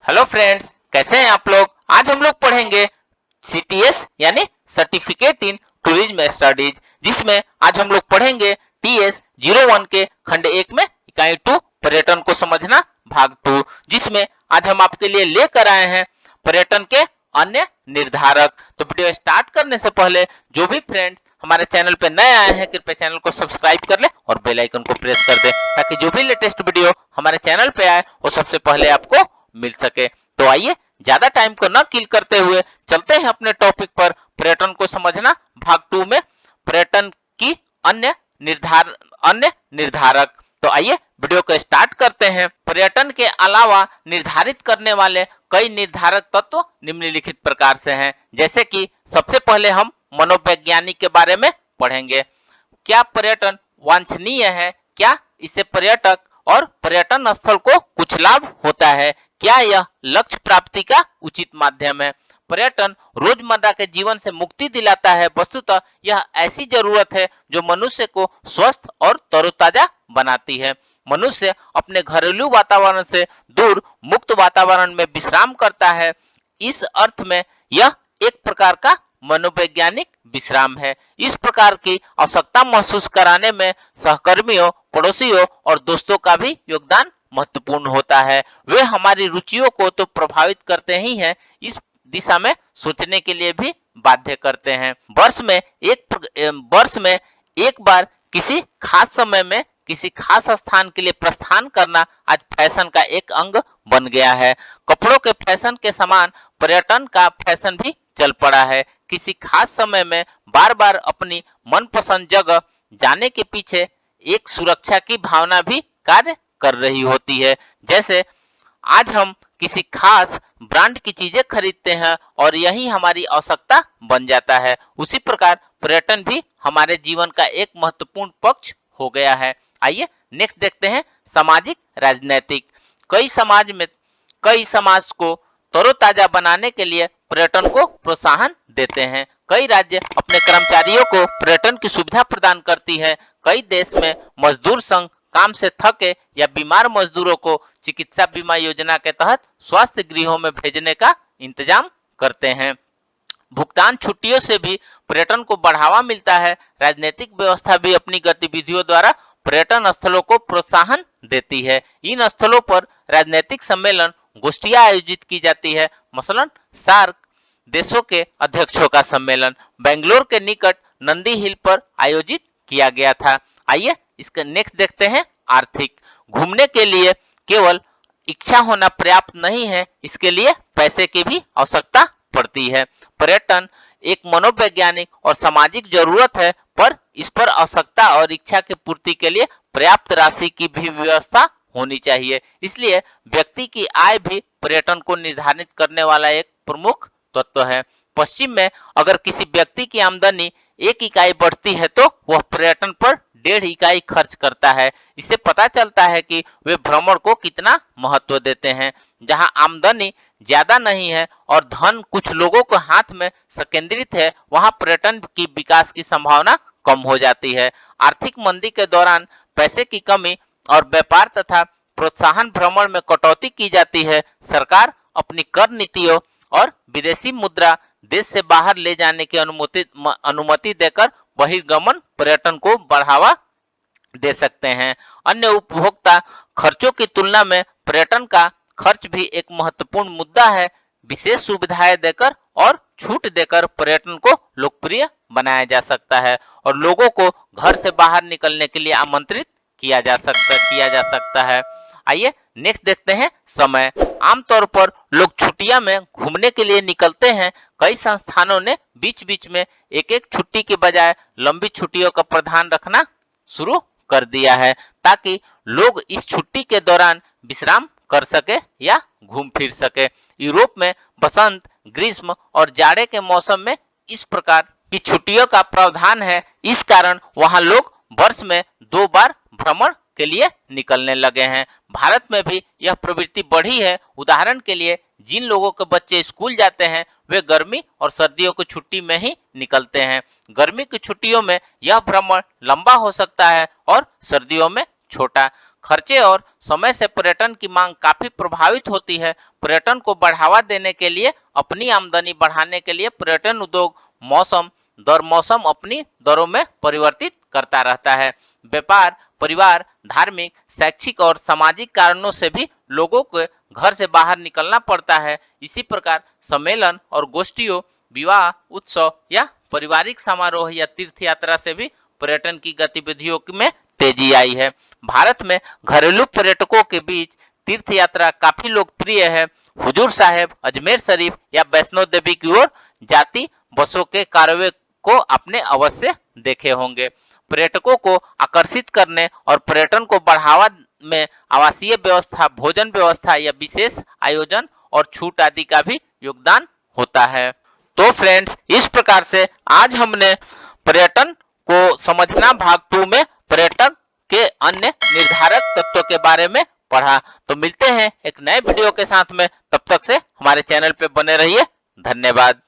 Hello friends, कैसे हैं आप लोग। आज हम लोग पढ़ेंगे सीटीएस यानी सर्टिफिकेट इन टूरिज्म स्टडीज, जिसमें आज हम लोग पढ़ेंगे टीएस 01 के खंड 1 में इकाई 2 पर्यटन को समझना भाग 2, जिसमें आज हम आपके लिए लेकर आए हैं पर्यटन के अन्य निर्धारक। तो वीडियो स्टार्ट करने से पहले जो भी फ्रेंड्स हमारे चैनल पे नए आए हैं कृपया चैनल को सब्सक्राइब कर ले और बेल आइकन को प्रेस कर दे, ताकि जो भी लेटेस्ट वीडियो हमारे चैनल पे आए वो सबसे पहले आपको मिल सके। तो आइए ज्यादा टाइम को न किल करते हुए चलते हैं अपने टॉपिक पर, पर्यटन को समझना भाग 2 में पर्यटन की अन्य निर्धारक। तो आइए वीडियो को स्टार्ट करते हैं। पर्यटन के अलावा निर्धारित करने वाले कई निर्धारक तत्व निम्नलिखित प्रकार से हैं, जैसे कि सबसे पहले हम मनोवैज्ञानिक के बारे में पढ़ेंगे। क्या पर्यटन वांछनीय है? क्या इससे पर्यटक और पर्यटन स्थल को कुछ लाभ होता है? क्या यह लक्ष्य प्राप्ति का उचित माध्यम है? पर्यटन रोजमर्रा के जीवन से मुक्ति दिलाता है। वस्तुतः यह ऐसी जरूरत है जो मनुष्य को स्वस्थ और तरोताजा बनाती है। मनुष्य अपने घरेलू वातावरण से दूर मुक्त वातावरण में विश्राम करता है। इस अर्थ में यह एक प्रकार का मनोवैज्ञानिक विश्राम है। इस प्रकार की आवश्यकता महसूस कराने में सहकर्मियों, पड़ोसियों और दोस्तों का भी योगदान महत्वपूर्ण होता है। वे हमारी रुचियों को तो प्रभावित करते ही हैं, इस दिशा में सोचने के लिए भी बाध्य करते हैं। वर्ष में एक बार किसी खास समय में किसी खास स्थान के लिए प्रस्थान करना आज फैशन का एक अंग बन गया है। कपड़ों के फैशन के समान पर्यटन का फैशन भी चल पड़ा है। किसी खास समय में बार बार अपनी मनपसंद जगह जाने के पीछे एक सुरक्षा की भावना भी कार्य कर रही होती है। जैसे आज हम किसी खास ब्रांड की चीजें खरीदते हैं और यही हमारी आवश्यकता बन जाता है, उसी प्रकार पर्यटन भी हमारे जीवन का एक महत्वपूर्ण पक्ष हो गया है। आइए नेक्स्ट देखते हैं सामाजिक राजनैतिक। कई समाज को तरोताजा बनाने के लिए पर्यटन को प्रोत्साहन देते हैं। कई राज्य अपने कर्मचारियों को पर्यटन की सुविधा प्रदान करती है। कई देश में मजदूर संघ काम से थके या बीमार मजदूरों को चिकित्सा बीमा योजना के तहत स्वास्थ्य गृहों में भेजने का इंतजाम करते हैं। भुगतान छुट्टियों से भी पर्यटन को बढ़ावा मिलता है। राजनीतिक व्यवस्था भी अपनी गतिविधियों द्वारा पर्यटन स्थलों को प्रोत्साहन देती है। इन स्थलों पर राजनीतिक सम्मेलन, गोष्ठियां आयोजित की जाती है। मसलन सार्क देशों के अध्यक्षों का सम्मेलन बेंगलोर के निकट नंदी हिल पर आयोजित किया गया था। आइए इसका नेक्स्ट देखते हैं आर्थिक। घूमने के लिए केवल इच्छा होना पर्याप्त नहीं है, इसके लिए पैसे की भी आवश्यकता पड़ती है। पर्यटन एक मनोवैज्ञानिक और सामाजिक जरूरत है, पर इस पर आवश्यकता और इच्छा की पूर्ति के लिए पर्याप्त राशि की भी व्यवस्था होनी चाहिए। इसलिए व्यक्ति की आय भी पर्यटन को निर्धारित करने वाला एक प्रमुख तत्व है। पश्चिम में अगर किसी व्यक्ति की आमदनी 1 इकाई बढ़ती है तो वह पर्यटन पर 1.5 इकाई खर्च करता है। इससे पता चलता है कि वे भ्रमण को कितना महत्व देते हैं। जहां आमदनी ज्यादा नहीं है और धन कुछ लोगों के हाथ में संकेंद्रित है, वहां पर्यटन की विकास की संभावना कम हो जाती है। आर्थिक मंदी के दौरान पैसे की कमी और व्यापार तथा प्रोत्साहन भ्रमण में कटौती की जाती है। सरकार अपनी कर नीतियों और विदेशी मुद्रा देश से बाहर ले जाने की अनुमति देकर बहिर्गमन पर्यटन को बढ़ावा दे सकते हैं। अन्य उपभोक्ता खर्चों की तुलना में पर्यटन का खर्च भी एक महत्वपूर्ण मुद्दा है। विशेष सुविधाएं देकर और छूट देकर पर्यटन को लोकप्रिय बनाया जा सकता है और लोगों को घर से बाहर निकलने के लिए आमंत्रित किया जा सकता है। आइए नेक्स्ट देखते हैं समय। आमतौर पर लोग छुट्टियां में घूमने के लिए निकलते हैं। कई संस्थानों ने बीच बीच में एक एक छुट्टी के बजाय लंबी छुट्टियों का प्रावधान रखना शुरू कर दिया है, ताकि लोग इस छुट्टी के दौरान विश्राम कर सके या घूम फिर सके। यूरोप में बसंत, ग्रीष्म और जाड़े के मौसम में इस प्रकार की छुट्टियों का प्रावधान है। इस कारण वहां लोग वर्ष में 2 बार भ्रमण के लिए निकलने लगे हैं। भारत में भी यह प्रवृत्ति बढ़ी है। उदाहरण के लिए जिन लोगों के बच्चे स्कूल जाते हैं वे गर्मी और सर्दियों की छुट्टी में ही निकलते हैं। गर्मी की छुट्टियों में यह भ्रमण लंबा हो सकता है और सर्दियों में छोटा। खर्चे और समय से पर्यटन की मांग काफी प्रभावित होती है। पर्यटन को बढ़ावा देने के लिए, अपनी आमदनी बढ़ाने के लिए पर्यटन उद्योग मौसम दर मौसम अपनी दरों में परिवर्तित करता रहता है। व्यापार, परिवार, धार्मिक, शैक्षिक और सामाजिक कारणों से भी लोगों को घर से बाहर निकलना पड़ता है। इसी प्रकार सम्मेलन और गोष्ठियों, विवाह, उत्सव या पारिवारिक समारोह या तीर्थ यात्रा से भी पर्यटन की गतिविधियों में तेजी आई है। भारत में घरेलू पर्यटकों के बीच तीर्थ यात्रा काफी लोकप्रिय है। हुजूर साहेब, अजमेर शरीफ या वैष्णो देवी की ओर जाती बसों के कारवे को आपने अवश्य देखे होंगे। पर्यटकों को आकर्षित करने और पर्यटन को बढ़ावा में आवासीय व्यवस्था, भोजन व्यवस्था या विशेष आयोजन और छूट आदि का भी योगदान होता है। तो फ्रेंड्स, इस प्रकार से आज हमने पर्यटन को समझना भाग 2 में पर्यटन के अन्य निर्धारक तत्वों के बारे में पढ़ा। तो मिलते हैं एक नए वीडियो के साथ में, तब तक से हमारे चैनल पे बने रहिए। धन्यवाद।